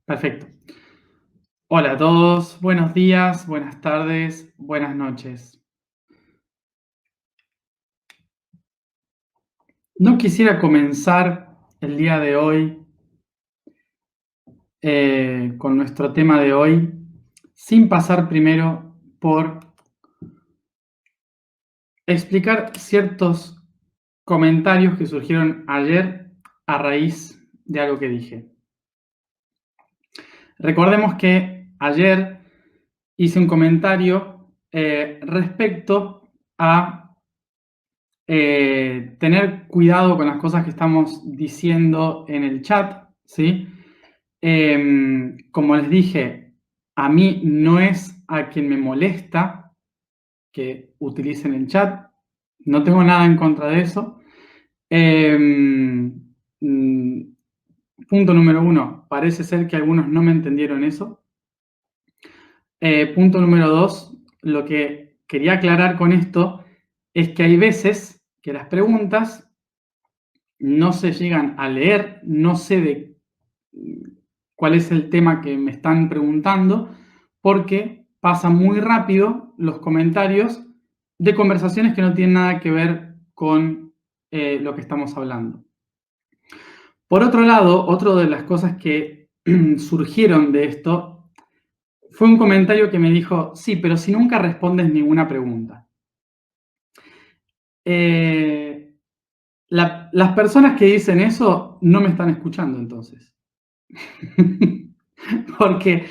Perfecto. Hola a todos, buenos días, buenas tardes, buenas noches. No quisiera comenzar el día de hoy con nuestro tema de hoy sin pasar primero por explicar ciertos comentarios que surgieron ayer a raíz de algo que dije. Recordemos que ayer hice un comentario respecto a tener cuidado con las cosas que estamos diciendo en el chat, ¿sí? Como les dije, a mí no es a quien me molesta que utilicen el chat, no tengo nada en contra de eso. Mm, Punto número uno, parece ser que algunos no me entendieron eso. Punto número dos, lo que quería aclarar con esto es que hay veces que las preguntas no se llegan a leer, no sé de cuál es el tema que me están preguntando, porque pasan muy rápido los comentarios de conversaciones que no tienen nada que ver con lo que estamos hablando. Por otro lado, otra de las cosas que surgieron de esto fue un comentario que me dijo, sí, pero si nunca respondes ninguna pregunta. Las personas que dicen eso no me están escuchando entonces. Porque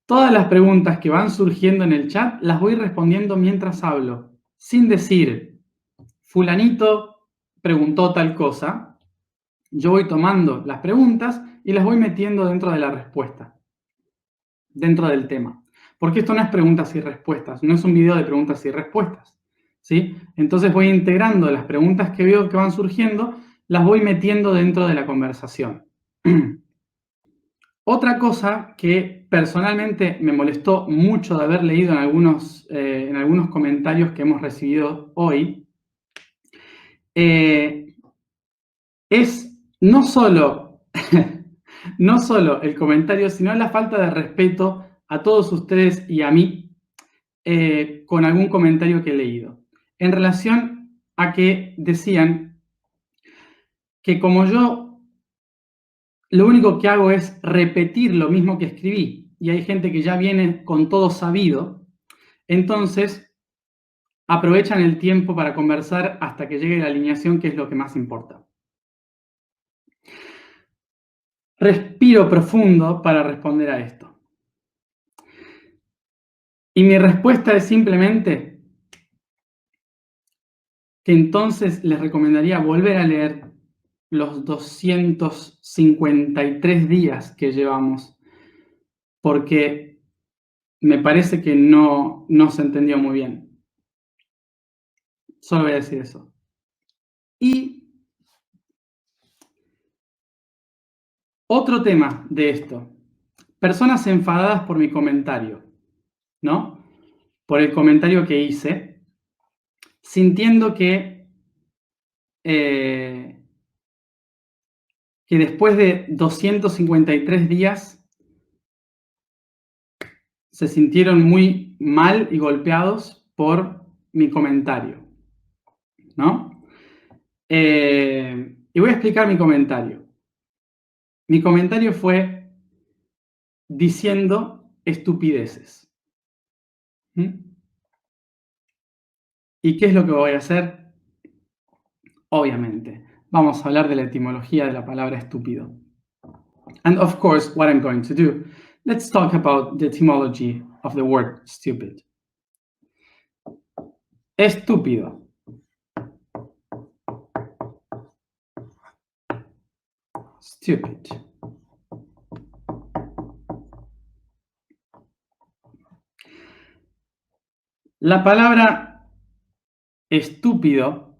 todas las preguntas que van surgiendo en el chat las voy respondiendo mientras hablo, sin decir, fulanito preguntó tal cosa. Yo voy tomando las preguntas y las voy metiendo dentro de la respuesta, dentro del tema. Porque esto no es preguntas y respuestas, no es un video de preguntas y respuestas, ¿sí? Entonces voy integrando las preguntas que veo que van surgiendo, las voy metiendo dentro de la conversación. Otra cosa que personalmente me molestó mucho de haber leído en algunos comentarios que hemos recibido hoy, es no solo, no solo el comentario, sino la falta de respeto a todos ustedes y a mí con algún comentario que he leído. En relación a que decían que como yo lo único que hago es repetir lo mismo que escribí, y hay gente que ya viene con todo sabido, entonces aprovechan el tiempo para conversar hasta que llegue la alineación, que es lo que más importa. Respiro profundo para responder a esto. Y mi respuesta es simplemente que entonces les recomendaría volver a leer los 253 días que llevamos, porque me parece que no se entendió muy bien. Solo voy a decir eso. Y otro tema de esto, personas enfadadas por mi comentario, ¿no? Por el comentario que hice, sintiendo eh, que después de 253 días se sintieron muy mal y golpeados por mi comentario, ¿no? Y voy a explicar mi comentario. Mi comentario fue diciendo estupideces. ¿Mm? ¿Y qué es lo que voy a hacer? Obviamente, vamos a hablar de la etimología de la palabra estúpido. And of course, what I'm going to do, let's talk about the etymology of the word stupid. Estúpido. Stupid. La palabra estúpido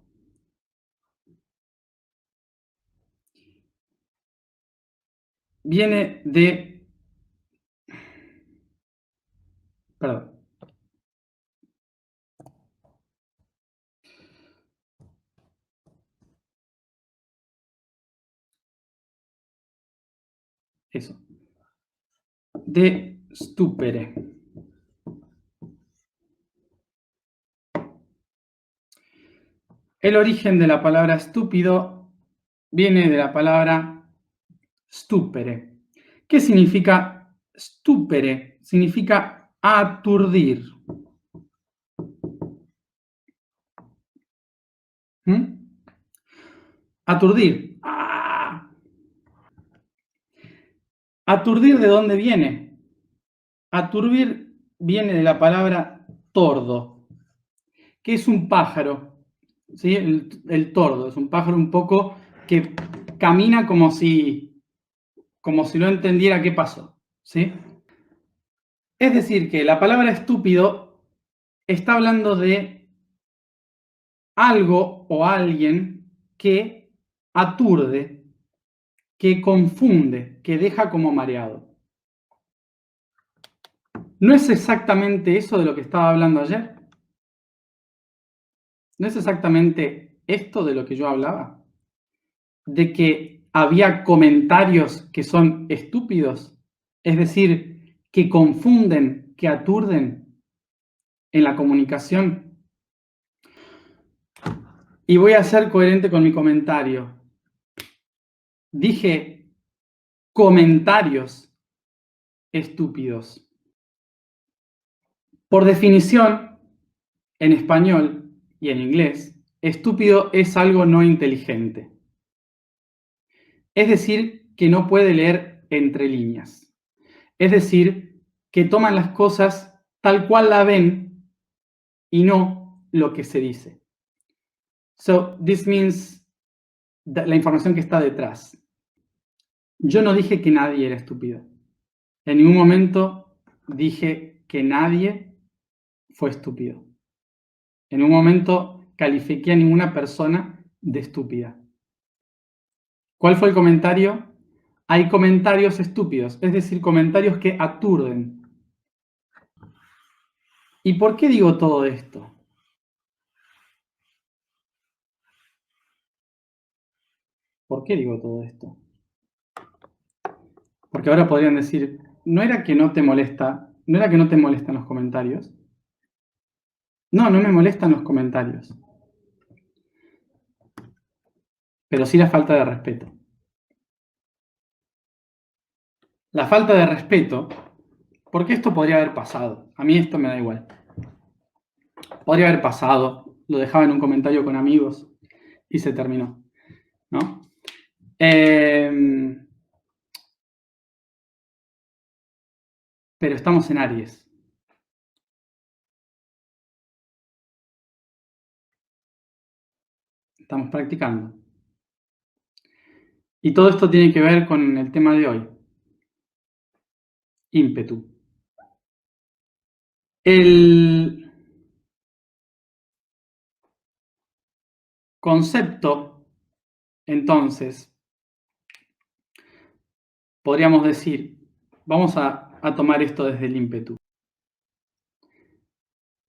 viene de... Perdón. Eso. de stupere. El origen de la palabra estúpido viene de la palabra stupere. ¿Qué significa stupere? Significa aturdir. Aturdir. ¡Ah! ¿Aturdir de dónde viene? Aturdir viene de la palabra tordo, que es un pájaro. ¿Sí? El tordo es un pájaro un poco que camina como si no entendiera qué pasó. ¿Sí? Es decir, que la palabra estúpido está hablando de algo o alguien que aturde, que confunde, que deja como mareado. ¿No es exactamente eso de lo que estaba hablando ayer? ¿No es exactamente esto de lo que yo hablaba? ¿De que había comentarios que son estúpidos? Es decir, que confunden, que aturden en la comunicación. Y voy a ser coherente con mi comentario. Dije comentarios estúpidos. Por definición, en español y en inglés, estúpido es algo no inteligente. Es decir, que no puede leer entre líneas. Es decir, que toman las cosas tal cual la ven y no lo que se dice. So, this means la información que está detrás. Yo no dije que nadie era estúpido. En ningún momento dije que nadie fue estúpido. En ningún momento califiqué a ninguna persona de estúpida. ¿Cuál fue el comentario? Hay comentarios estúpidos, es decir, comentarios que aturden. ¿Y por qué digo todo esto? ¿Por qué digo todo esto? Porque ahora podrían decir, ¿no era que no te molestan los comentarios? No, no me molestan los comentarios. Pero sí la falta de respeto. La falta de respeto, porque esto podría haber pasado. A mí esto me da igual. Podría haber pasado, lo dejaba en un comentario con amigos y se terminó, ¿no? Pero estamos en Aries. Estamos practicando. Y todo esto tiene que ver con el tema de hoy. Ímpetu. El concepto, entonces, podríamos decir, vamos a tomar esto desde el ímpetu.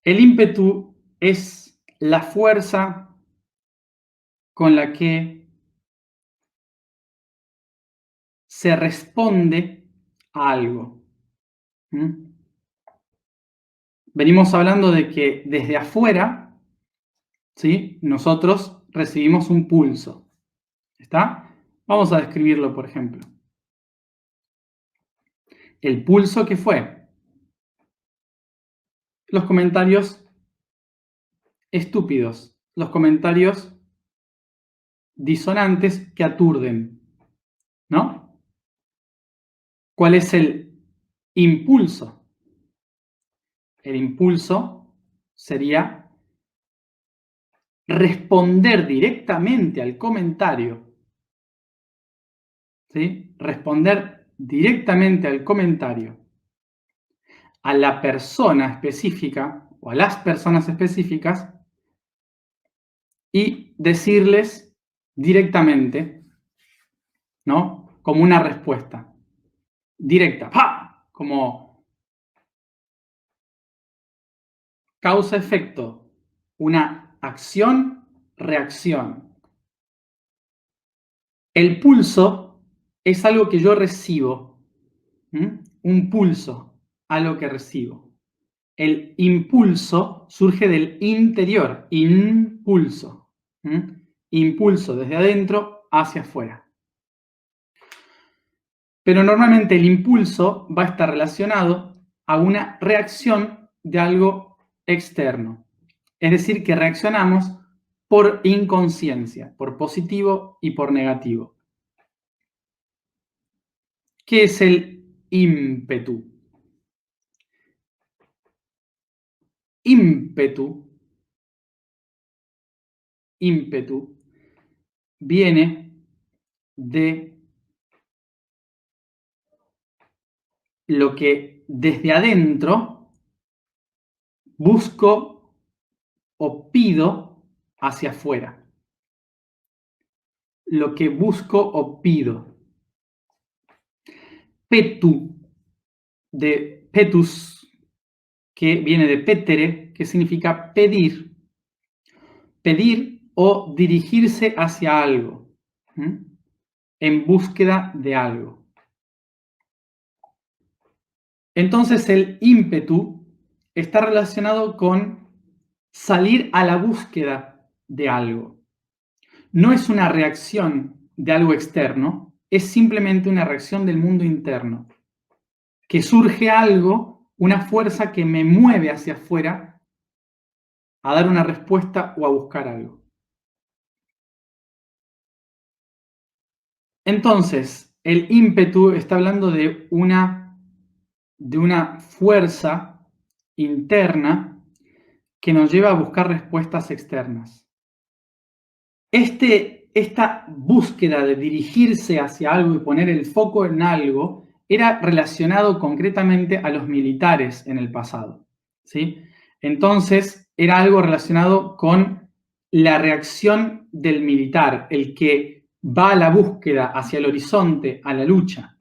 El ímpetu es la fuerza con la que se responde a algo. Venimos hablando de que desde afuera, ¿sí?, nosotros recibimos un pulso. ¿Está? Vamos a describirlo, por ejemplo. El pulso que fue los comentarios estúpidos, los comentarios disonantes que aturden, ¿no? ¿Cuál es el impulso? El impulso sería responder directamente al comentario, ¿sí? Responder directamente al comentario a la persona específica o a las personas específicas y decirles directamente, ¿no?, como una respuesta directa, ¡pah!, como causa-efecto, una acción-reacción. El pulso es algo que yo recibo, un pulso a lo que recibo. El impulso surge del interior, impulso. Impulso desde adentro hacia afuera. Pero normalmente el impulso va a estar relacionado a una reacción de algo externo. Es decir, que reaccionamos por inconsciencia, por positivo y por negativo. ¿Qué es el ímpetu? Ímpetu viene de lo que desde adentro busco o pido hacia afuera. Lo que busco o pido. Petu, de petus, que viene de petere, que significa pedir. Pedir o dirigirse hacia algo, en búsqueda de algo. Entonces el ímpetu está relacionado con salir a la búsqueda de algo. No es una reacción de algo externo, es simplemente una reacción del mundo interno. Que surge algo, una fuerza que me mueve hacia afuera a dar una respuesta o a buscar algo. Entonces, el ímpetu está hablando de una fuerza interna que nos lleva a buscar respuestas externas. Esta búsqueda de dirigirse hacia algo y poner el foco en algo era relacionado concretamente a los militares en el pasado, ¿sí? Entonces, era algo relacionado con la reacción del militar, el que va a la búsqueda hacia el horizonte, a la lucha.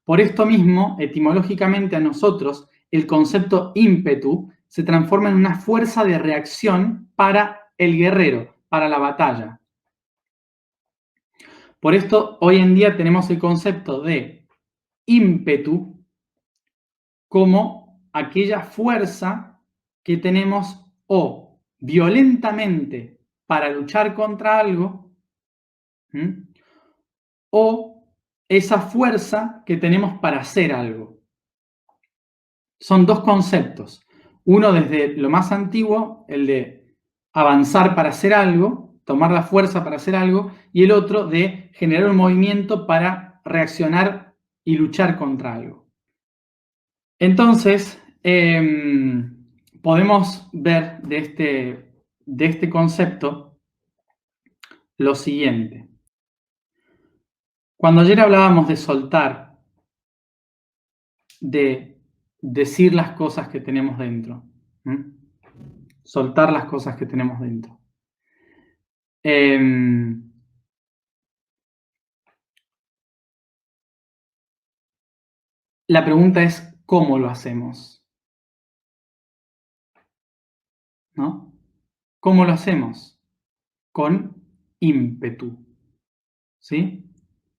Por esto mismo, etimológicamente a nosotros, el concepto ímpetu se transforma en una fuerza de reacción para el guerrero, para la batalla. Por esto, hoy en día tenemos el concepto de ímpetu como aquella fuerza que tenemos o violentamente para luchar contra algo, o esa fuerza que tenemos para hacer algo. Son dos conceptos. Uno desde lo más antiguo, el de avanzar para hacer algo, tomar la fuerza para hacer algo, y el otro de generar un movimiento para reaccionar y luchar contra algo. Entonces, podemos ver de este concepto lo siguiente. Cuando ayer hablábamos de soltar, de decir las cosas que tenemos dentro, soltar las cosas que tenemos dentro. La pregunta es cómo lo hacemos, ¿no? ¿Cómo lo hacemos? Con ímpetu, ¿sí?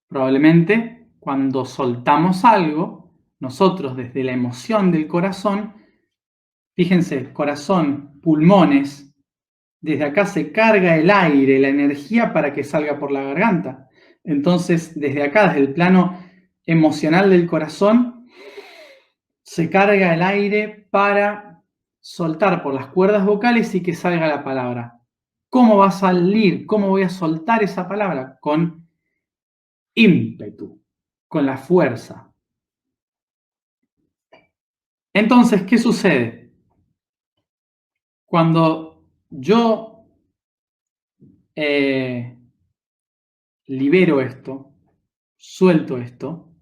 Probablemente cuando soltamos algo, nosotros desde la emoción del corazón, fíjense, corazón, pulmones, desde acá se carga el aire, la energía para que salga por la garganta. Entonces, desde acá, desde el plano emocional del corazón, se carga el aire para soltar por las cuerdas vocales y que salga la palabra. ¿Cómo va a salir? ¿Cómo voy a soltar esa palabra? Con ímpetu, con la fuerza. Entonces, ¿qué sucede? Cuando yo libero esto, suelto esto,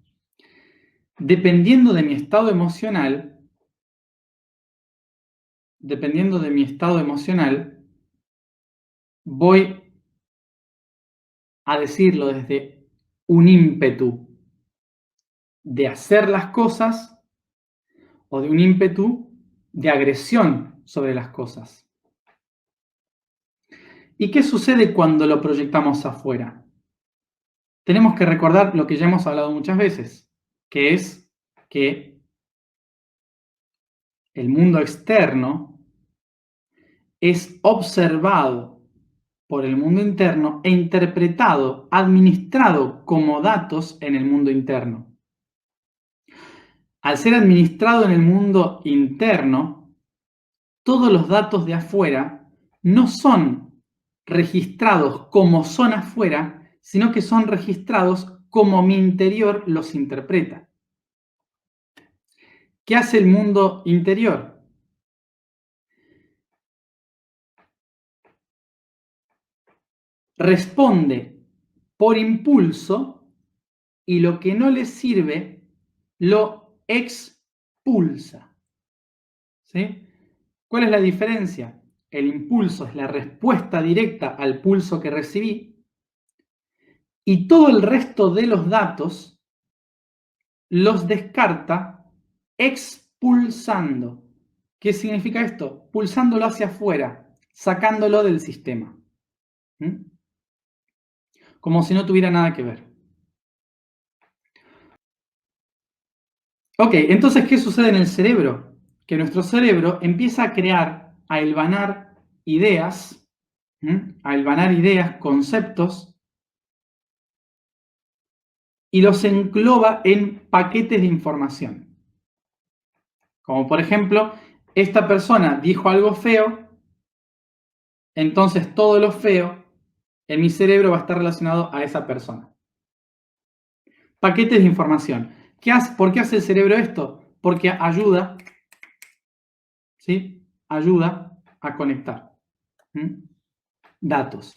dependiendo de mi estado emocional, voy a decirlo desde un ímpetu de hacer las cosas o de un ímpetu de agresión sobre las cosas. ¿Y qué sucede cuando lo proyectamos afuera? Tenemos que recordar lo que ya hemos hablado muchas veces. que es que el mundo externo es observado por el mundo interno e interpretado, administrado como datos en el mundo interno. Al ser administrado en el mundo interno, todos los datos de afuera no son registrados como son afuera, sino que son registrados como mi interior los interpreta. ¿Qué hace el mundo interior? Responde por impulso y lo que no le sirve lo expulsa. ¿Sí? ¿Cuál es la diferencia? El impulso es la respuesta directa al pulso que recibí y todo el resto de los datos los descarta expulsando. ¿Qué significa esto? Pulsándolo hacia afuera, sacándolo del sistema. ¿Mm? Como si no tuviera nada que ver. Ok, entonces, ¿qué sucede en el cerebro? Que nuestro cerebro empieza a crear, a hilvanar ideas, conceptos, y los engloba en paquetes de información. Como por ejemplo, esta persona dijo algo feo, entonces todo lo feo en mi cerebro va a estar relacionado a esa persona. Paquetes de información. ¿Por qué hace el cerebro esto? Porque ayuda, ¿sí? Ayuda a conectar datos.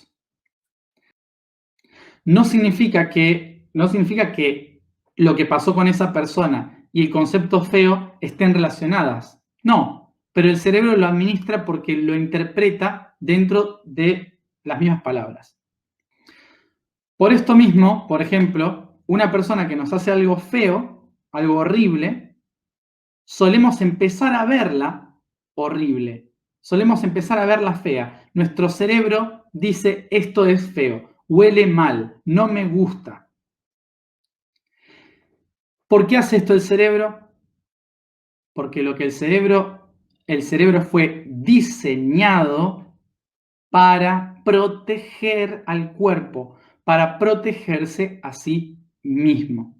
No significa que lo que pasó con esa persona y el concepto feo estén relacionadas. No, pero el cerebro lo administra porque lo interpreta dentro de las mismas palabras. Por esto mismo, por ejemplo, una persona que nos hace algo feo, algo horrible, solemos empezar a verla horrible. Solemos empezar a verla fea. Nuestro cerebro dice, esto es feo, huele mal, no me gusta. ¿Por qué hace esto el cerebro? Porque el cerebro fue diseñado para proteger al cuerpo, para protegerse a sí mismo.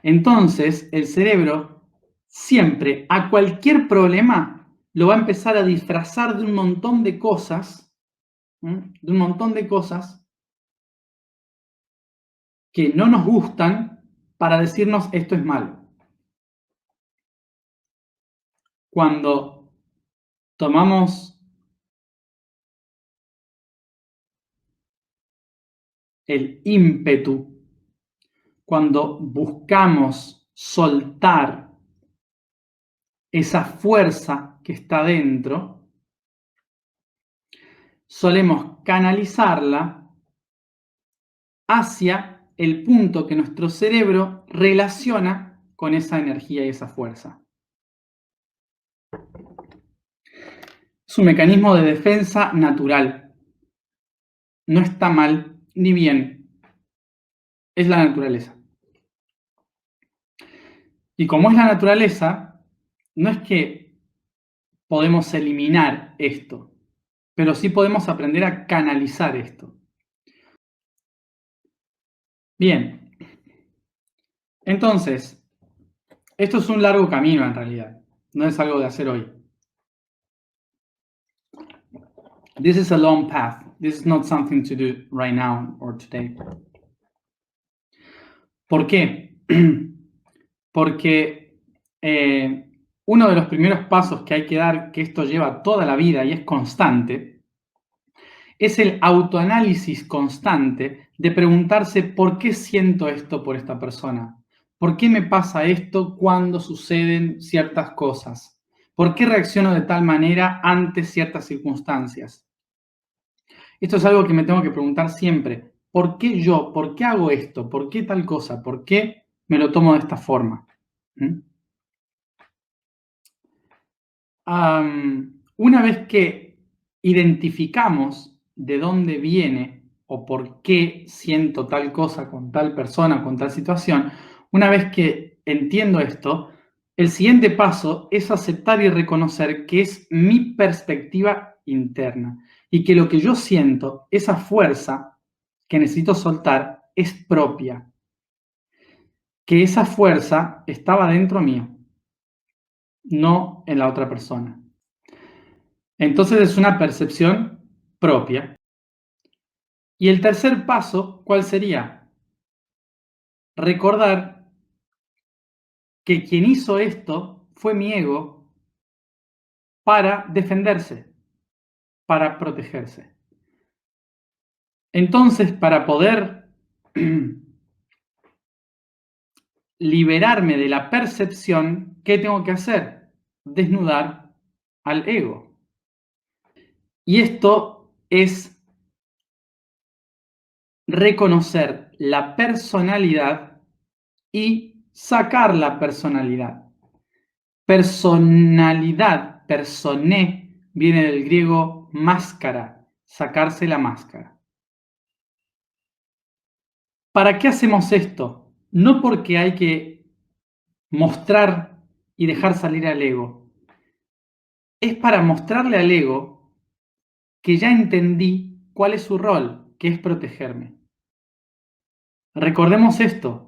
Entonces, el cerebro siempre, a cualquier problema, lo va a empezar a disfrazar de un montón de cosas, que no nos gustan para decirnos esto es malo. Cuando tomamos el ímpetu, cuando buscamos soltar esa fuerza que está dentro, solemos canalizarla hacia el punto que nuestro cerebro relaciona con esa energía y esa fuerza. Es un mecanismo de defensa natural. No está mal ni bien. Es la naturaleza. Y como es la naturaleza, no es que podemos eliminar esto, pero sí podemos aprender a canalizar esto. Bien, entonces, esto es un largo camino en realidad, no es algo de hacer hoy. This is a long path. This is not something to do right now or today. ¿Por qué? Porque uno de los primeros pasos que hay que dar, que esto lleva toda la vida y es constante, es el autoanálisis constante de preguntarse por qué siento esto por esta persona, por qué me pasa esto cuando suceden ciertas cosas, por qué reacciono de tal manera ante ciertas circunstancias. Esto es algo que me tengo que preguntar siempre. ¿Por qué yo? ¿Por qué hago esto? ¿Por qué tal cosa? ¿Por qué me lo tomo de esta forma? Una vez que identificamos de dónde viene o por qué siento tal cosa con tal persona, con tal situación, una vez que entiendo esto, el siguiente paso es aceptar y reconocer que es mi perspectiva interna y que lo que yo siento, esa fuerza que necesito soltar, es propia, que esa fuerza estaba dentro mío, no en la otra persona. Entonces es una percepción propia. Y el tercer paso, ¿cuál sería? Recordar que quien hizo esto fue mi ego para defenderse, para protegerse. Entonces, para poder liberarme de la percepción, ¿qué tengo que hacer? Desnudar al ego. Y esto es reconocer la personalidad y sacar la personalidad. Personalidad, personé, viene del griego máscara, sacarse la máscara. ¿Para qué hacemos esto? No porque hay que mostrar y dejar salir al ego. Es para mostrarle al ego que ya entendí cuál es su rol, que es protegerme. Recordemos esto,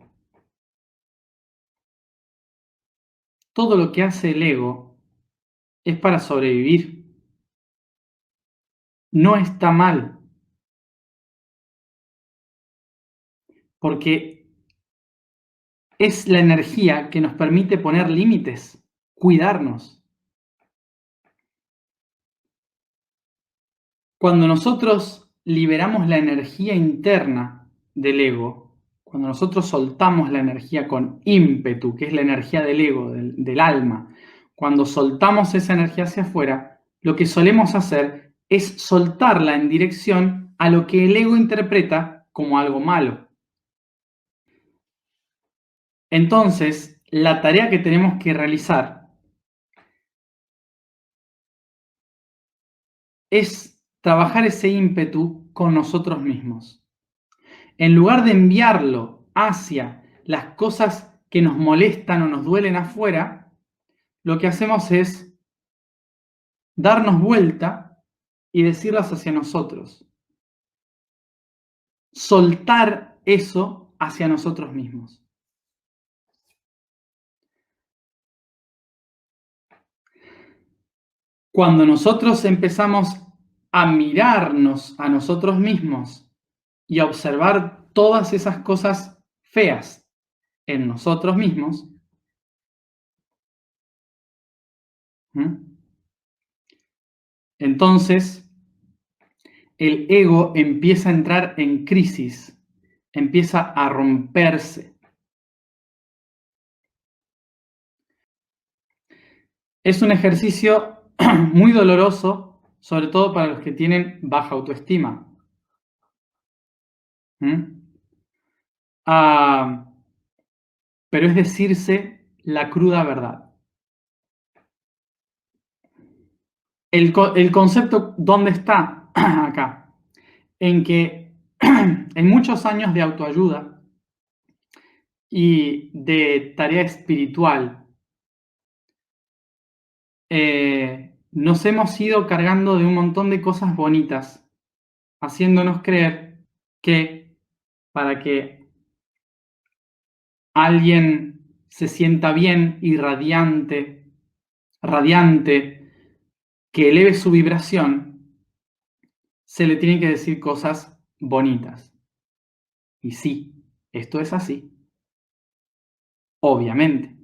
todo lo que hace el ego es para sobrevivir. No está mal, porque es la energía que nos permite poner límites, cuidarnos. Cuando nosotros liberamos la energía interna del ego, cuando nosotros soltamos la energía con ímpetu, que es la energía del ego, del alma, cuando soltamos esa energía hacia afuera, lo que solemos hacer es soltarla en dirección a lo que el ego interpreta como algo malo. Entonces, la tarea que tenemos que realizar es trabajar ese ímpetu con nosotros mismos. En lugar de enviarlo hacia las cosas que nos molestan o nos duelen afuera, lo que hacemos es darnos vuelta y decirlas hacia nosotros. Soltar eso hacia nosotros mismos. Cuando nosotros empezamos a mirarnos a nosotros mismos y a observar todas esas cosas feas en nosotros mismos, entonces el ego empieza a entrar en crisis, empieza a romperse. Es un ejercicio muy doloroso, sobre todo para los que tienen baja autoestima. Pero es decirse la cruda verdad. El concepto, ¿dónde está? Acá. En que en muchos años de autoayuda y de tarea espiritual, nos hemos ido cargando de un montón de cosas bonitas, haciéndonos creer que para que alguien se sienta bien y radiante, que eleve su vibración, se le tienen que decir cosas bonitas. Y sí, esto es así, obviamente.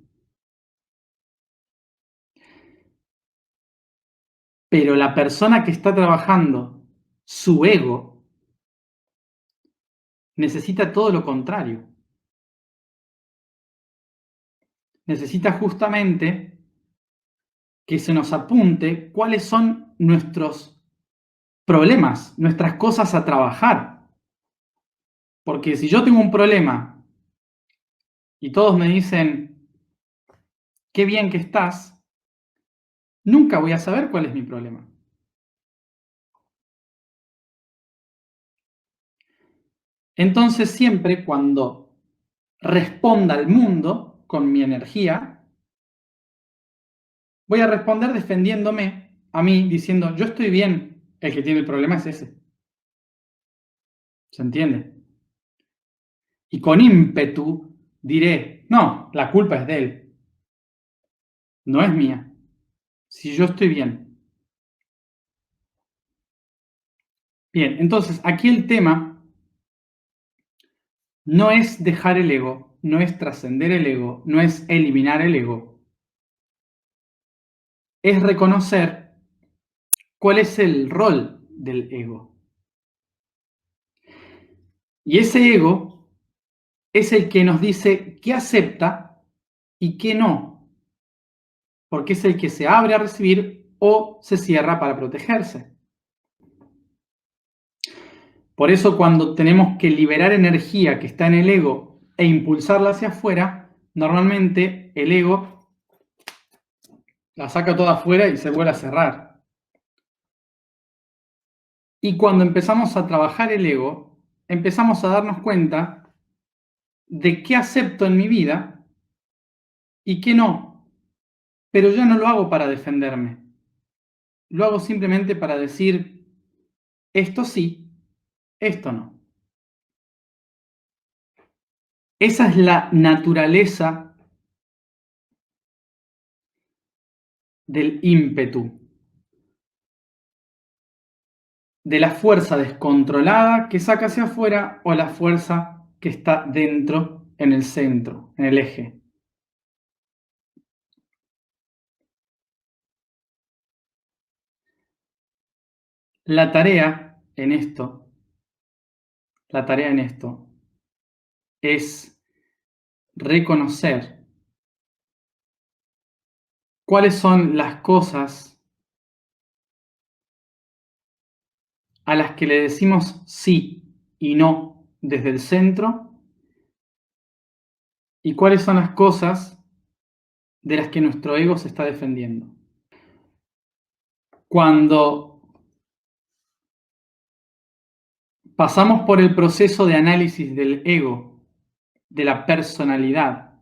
Pero la persona que está trabajando su ego necesita todo lo contrario. Necesita justamente que se nos apunte cuáles son nuestros problemas, nuestras cosas a trabajar. Porque si yo tengo un problema y todos me dicen, qué bien que estás, nunca voy a saber cuál es mi problema. Entonces siempre cuando responda al mundo con mi energía, voy a responder defendiéndome a mí, diciendo, yo estoy bien, el que tiene el problema es ese. ¿Se entiende? Y con ímpetu diré, no, la culpa es de él, no es mía, si yo estoy bien. Bien, entonces aquí el tema no es dejar el ego, no es trascender el ego, no es eliminar el ego, es reconocer cuál es el rol del ego. Y ese ego es el que nos dice qué acepta y qué no, porque es el que se abre a recibir o se cierra para protegerse. Por eso cuando tenemos que liberar energía que está en el ego e impulsarla hacia afuera, normalmente el ego la saca toda afuera y se vuelve a cerrar. Y cuando empezamos a trabajar el ego, empezamos a darnos cuenta de qué acepto en mi vida y qué no. Pero ya no lo hago para defenderme. Lo hago simplemente para decir, esto sí, esto no. Esa es la naturaleza del ímpetu, de la fuerza descontrolada que saca hacia afuera o la fuerza que está dentro, en el centro, en el eje. La tarea en esto es reconocer cuáles son las cosas a las que le decimos sí y no desde el centro y cuáles son las cosas de las que nuestro ego se está defendiendo. Cuando pasamos por el proceso de análisis del ego, de la personalidad,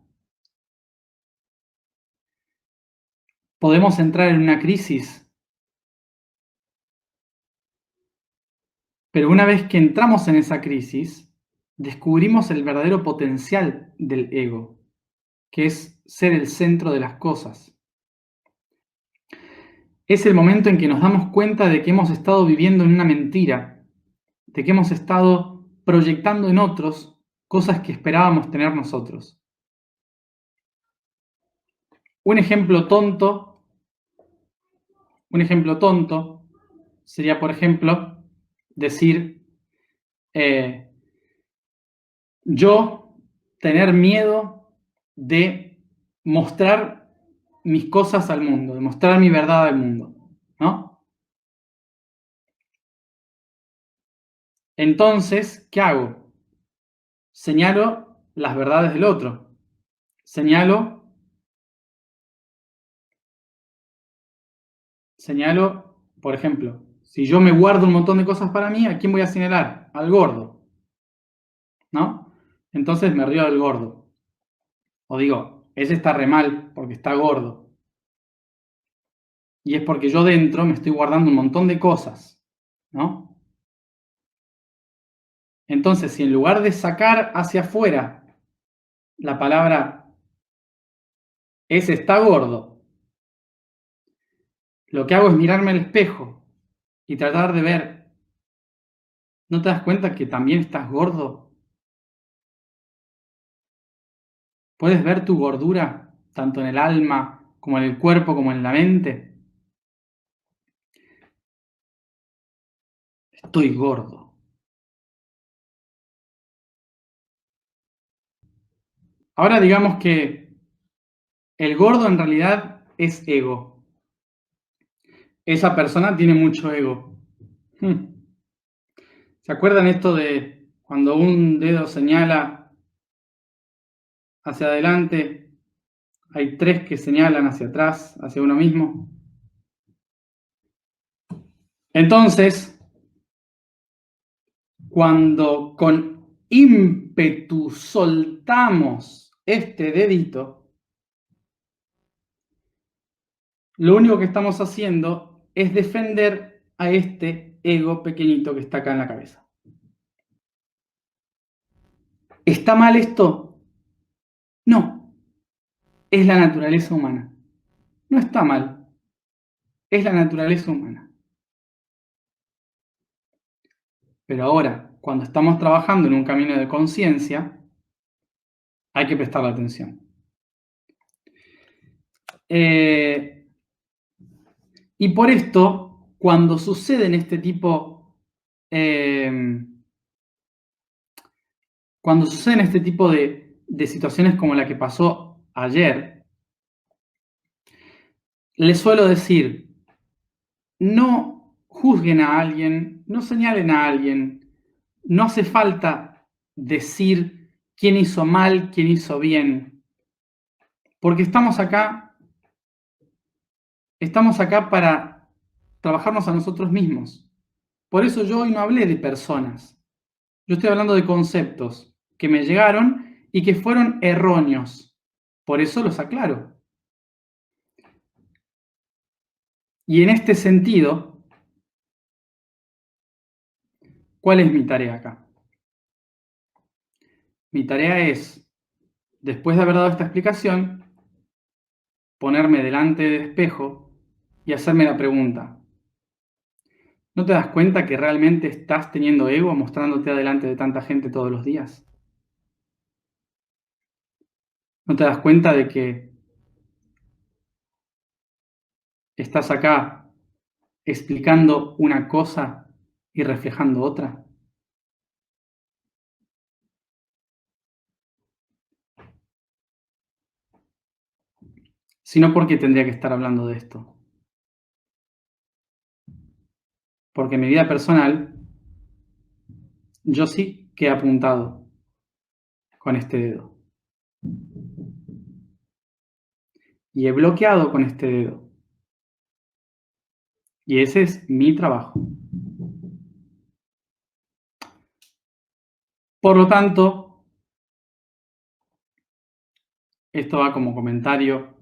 podemos entrar en una crisis, pero una vez que entramos en esa crisis, descubrimos el verdadero potencial del ego, que es ser el centro de las cosas. Es el momento en que nos damos cuenta de que hemos estado viviendo en una mentira, de que hemos estado proyectando en otros cosas que esperábamos tener nosotros. Un ejemplo tonto sería, por ejemplo, decir, yo tener miedo de mostrar mis cosas al mundo, de mostrar mi verdad al mundo, ¿no? Entonces, ¿qué hago? Señalo las verdades del otro. Señalo, por ejemplo, si yo me guardo un montón de cosas para mí, ¿a quién voy a señalar? Al gordo, ¿no? Entonces me río del gordo. O digo, ese está re mal porque está gordo. Y es porque yo dentro me estoy guardando un montón de cosas, ¿no? Entonces, si en lugar de sacar hacia afuera la palabra ese está gordo, lo que hago es mirarme al espejo y tratar de ver, ¿no te das cuenta que también estás gordo? ¿Puedes ver tu gordura tanto en el alma como en el cuerpo como en la mente? Estoy gordo. Ahora digamos que el gordo en realidad es ego. Esa persona tiene mucho ego. ¿Se acuerdan esto de cuando un dedo señala hacia adelante, hay tres que señalan hacia atrás, hacia uno mismo? Entonces, cuando con ímpetu soltamos este dedito, lo único que estamos haciendo es defender a este ego pequeñito que está acá en la cabeza. ¿Está mal esto? No, es la naturaleza humana. No está mal, es la naturaleza humana. Pero ahora, cuando estamos trabajando en un camino de conciencia, hay que prestarle atención. Y por esto, cuando suceden este tipo, de situaciones como la que pasó ayer, les suelo decir, no juzguen a alguien, no señalen a alguien, no hace falta decir quién hizo mal, quién hizo bien, porque estamos acá para trabajarnos a nosotros mismos. Por eso yo hoy no hablé de personas, yo estoy hablando de conceptos que me llegaron y que fueron erróneos. Por eso los aclaro. Y en este sentido, ¿cuál es mi tarea acá? Mi tarea es, después de haber dado esta explicación, ponerme delante del espejo y hacerme la pregunta, ¿no te das cuenta que realmente estás teniendo ego mostrándote delante de tanta gente todos los días? ¿No te das cuenta de que estás acá explicando una cosa y reflejando otra? Si no, ¿por qué tendría que estar hablando de esto? Porque en mi vida personal, yo sí que he apuntado con este dedo. Y he bloqueado con este dedo. Y ese es mi trabajo. Por lo tanto, esto va como comentario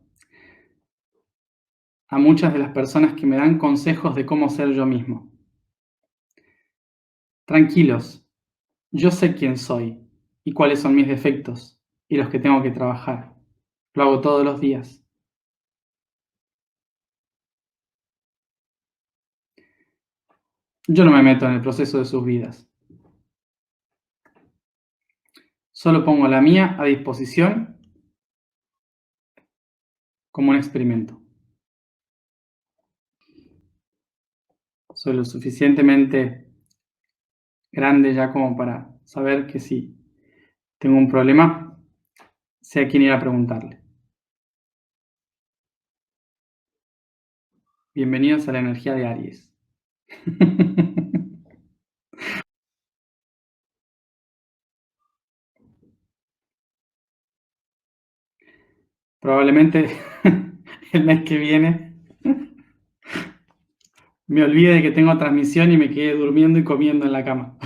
a muchas de las personas que me dan consejos de cómo ser yo mismo. Tranquilos, yo sé quién soy y cuáles son mis defectos y los que tengo que trabajar. Lo hago todos los días. Yo no me meto en el proceso de sus vidas. Solo pongo la mía a disposición como un experimento. Soy lo suficientemente grande ya como para saber que si tengo un problema, sé a quién ir a preguntarle. Bienvenidos a la energía de Aries. Probablemente el mes que viene me olvide de que tengo transmisión y me quede durmiendo y comiendo en la cama.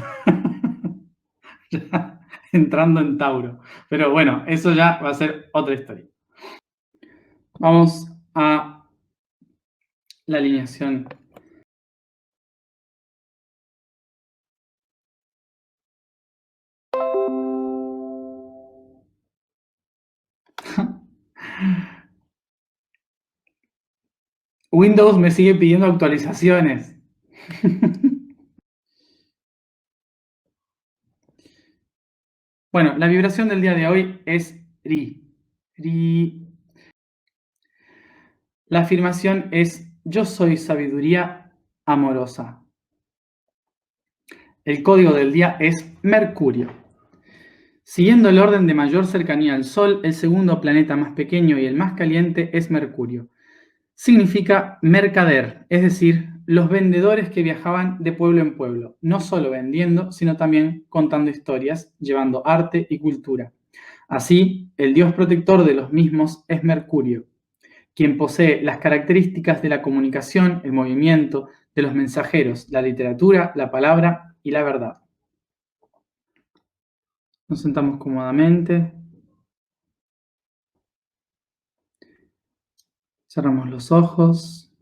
Ya entrando en Tauro. Pero bueno, eso ya va a ser otra historia. Vamos a la alineación. Windows me sigue pidiendo actualizaciones. Bueno, la vibración del día de hoy es Ri. Ri. La afirmación es: yo soy sabiduría amorosa. El código del día es Mercurio. Siguiendo el orden de mayor cercanía al Sol, el segundo planeta más pequeño y el más caliente es Mercurio. Significa mercader, es decir, los vendedores que viajaban de pueblo en pueblo, no solo vendiendo, sino también contando historias, llevando arte y cultura. Así, el dios protector de los mismos es Mercurio, quien posee las características de la comunicación, el movimiento, de los mensajeros, la literatura, la palabra y la verdad. Nos sentamos cómodamente. Cerramos los ojos.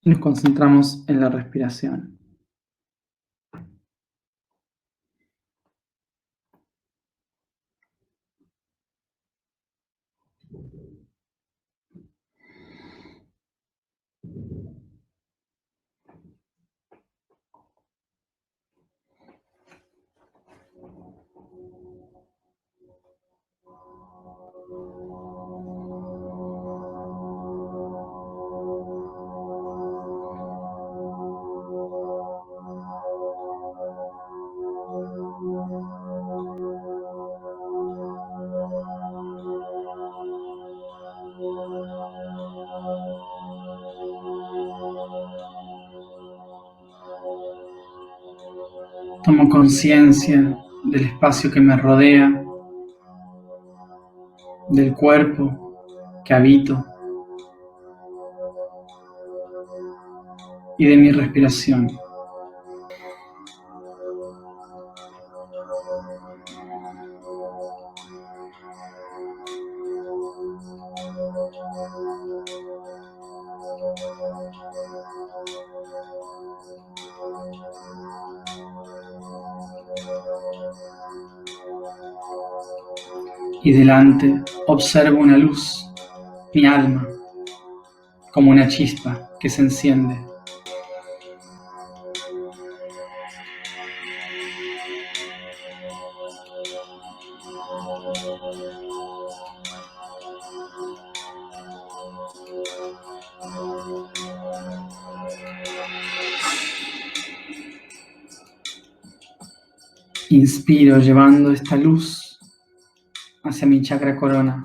Y nos concentramos en la respiración. Tomo conciencia del espacio que me rodea, del cuerpo que habito y de mi respiración. Y delante observo una luz, mi alma, como una chispa que se enciende. Inspiro llevando esta luz hacia mi chakra corona.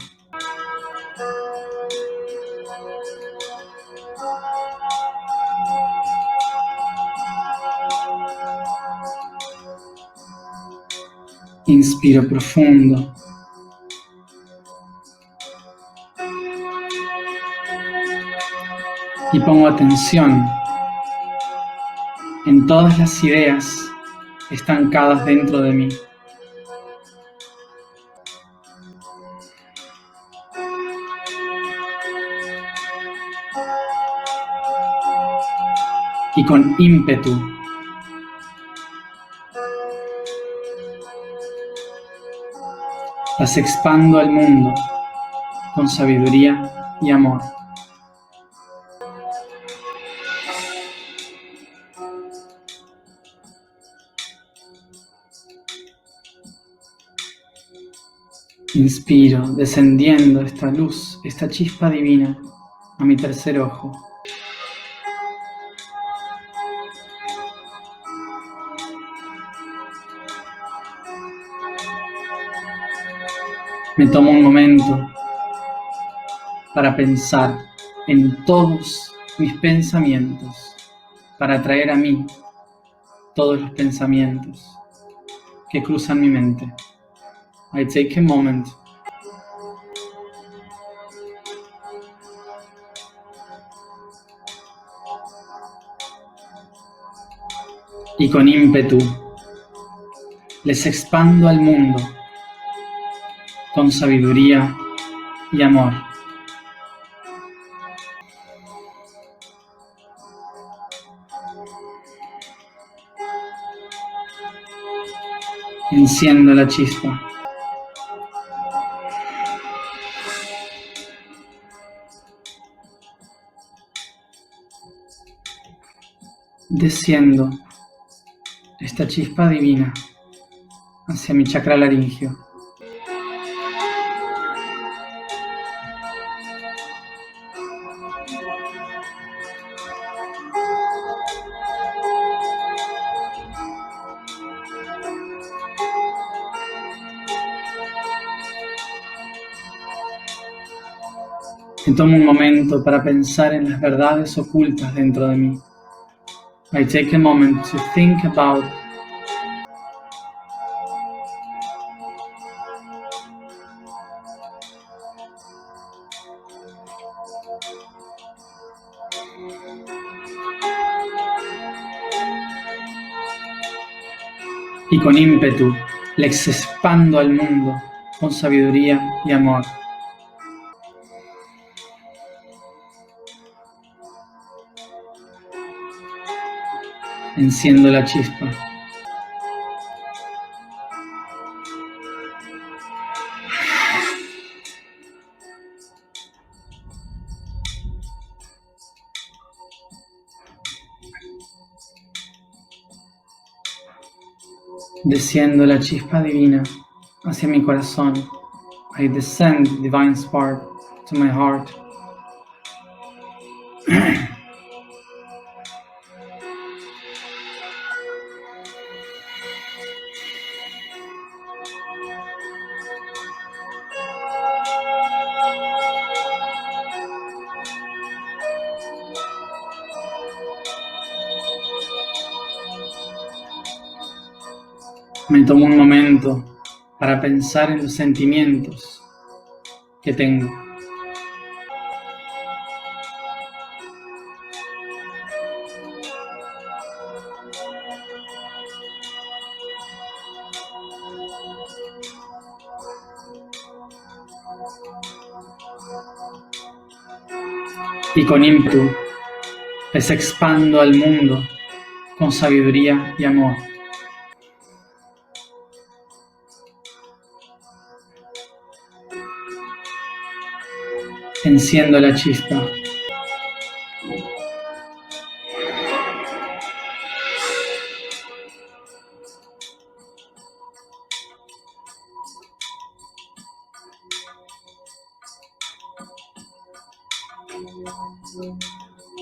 Inspiro profundo. Y pongo atención en todas las ideas estancadas dentro de mí. Y con ímpetu las expando al mundo con sabiduría y amor. Inspiro, descendiendo esta luz, esta chispa divina, a mi tercer ojo. Me tomo un momento para pensar en todos mis pensamientos, para atraer a mí todos los pensamientos que cruzan mi mente. I take a moment y con ímpetu les expando al mundo con sabiduría y amor. Enciendo la chispa. Desciendo esta chispa divina hacia mi chakra laríngeo. Me tomo un momento para pensar en las verdades ocultas dentro de mí. I take a moment to think about y con ímpetu les expando al mundo con sabiduría y amor. Enciendo la chispa. Desciendo la chispa divina hacia mi corazón. I descend the divine spark to my heart. Me tomo un momento para pensar en los sentimientos que tengo. Y con ímpetu les expando al mundo con sabiduría y amor. Enciendo la chispa.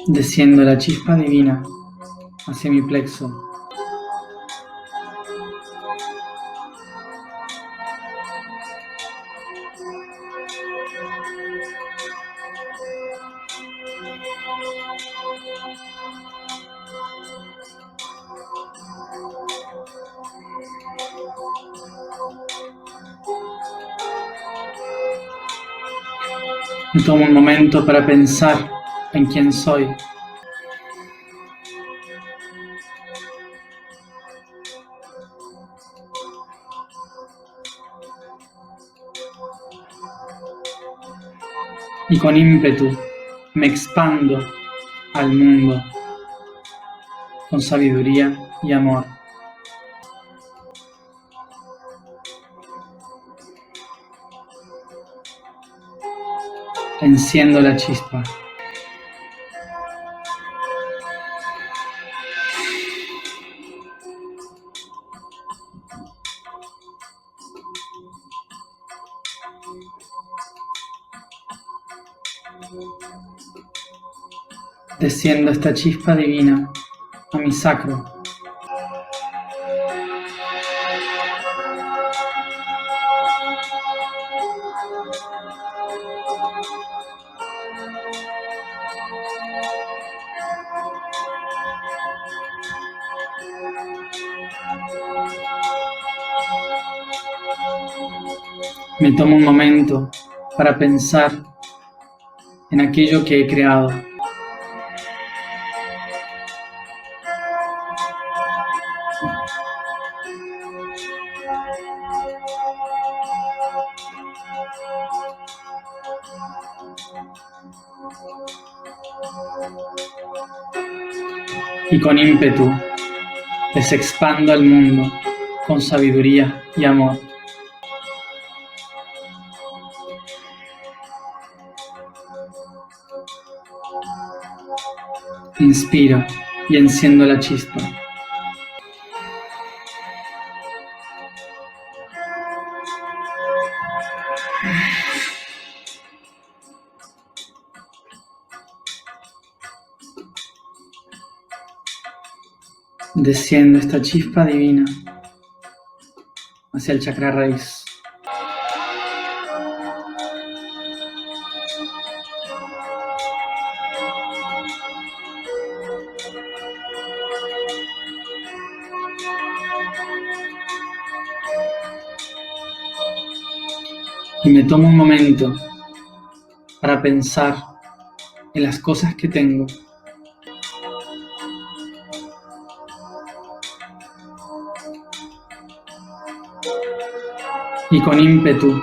Desciendo la chispa divina hacia mi plexo. Me tomo un momento para pensar en quién soy. Y con ímpetu me expando al mundo con sabiduría y amor. Enciendo la chispa. Desciendo esta chispa divina a mi sacro. Me tomo un momento para pensar en aquello que he creado. Y con ímpetu les expando al mundo con sabiduría y amor. Inspiro y enciendo la chispa. Desciendo esta chispa divina hacia el chakra raíz. Y me tomo un momento para pensar en las cosas que tengo. y con ímpetu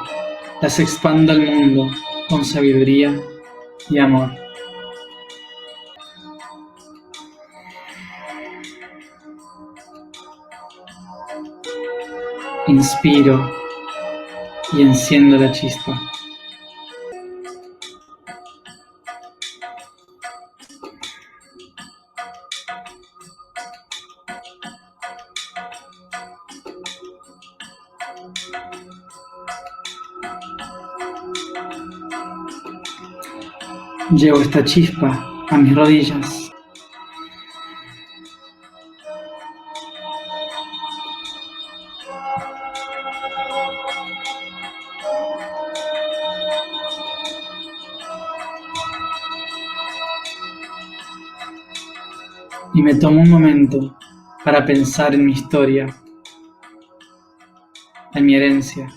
las expando al mundo con sabiduría y amor. Inspiro y enciendo la chispa. Llevo esta chispa a mis rodillas. Y me tomo un momento para pensar en mi historia, en mi herencia.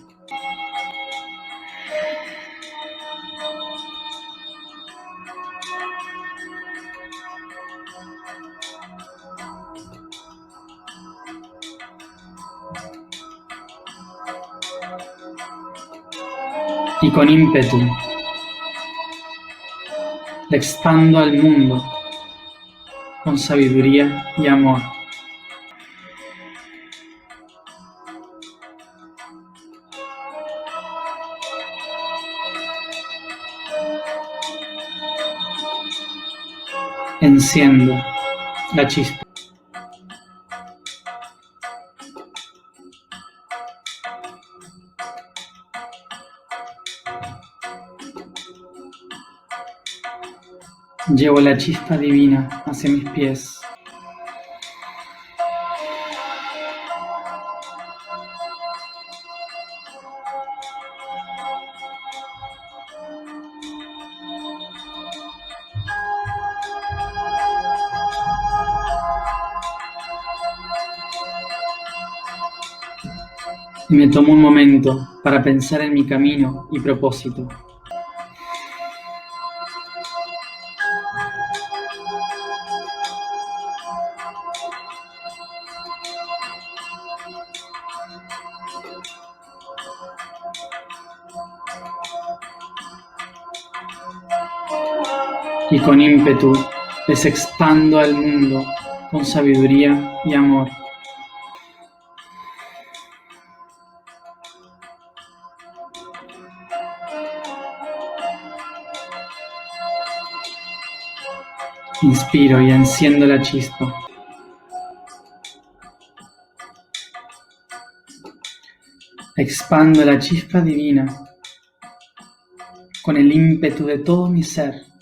Y con ímpetu la expando al mundo con sabiduría y amor. Enciendo la chispa. Llevo la chispa divina hacia mis pies. Y me tomo un momento para pensar en mi camino y propósito. Y con ímpetu les expando al mundo con sabiduría y amor. Inspiro y enciendo la chispa. Expando la chispa divina con el ímpetu de todo mi ser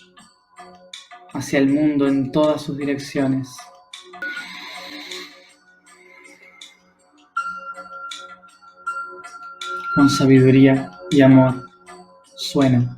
hacia el mundo en todas sus direcciones. Con sabiduría y amor suena.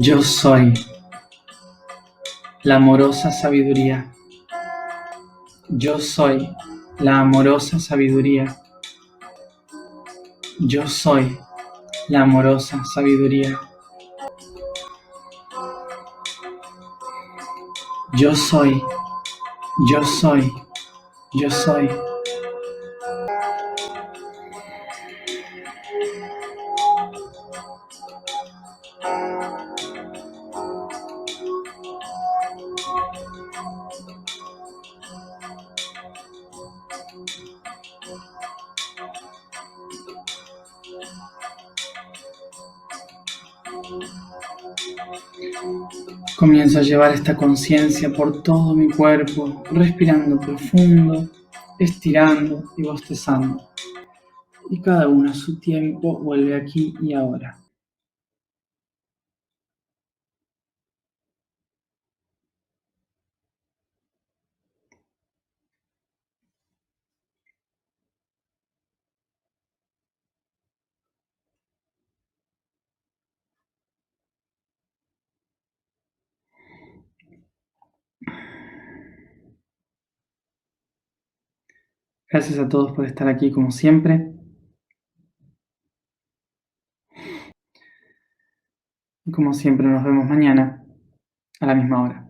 Yo soy la amorosa sabiduría. Yo soy la amorosa sabiduría. Yo soy la amorosa sabiduría. Yo soy, yo soy, yo soy. Comienzo a llevar esta conciencia por todo mi cuerpo, respirando profundo, estirando y bostezando. Y cada uno a su tiempo vuelve aquí y ahora. Gracias a todos por estar aquí como siempre. Y como siempre nos vemos mañana a la misma hora.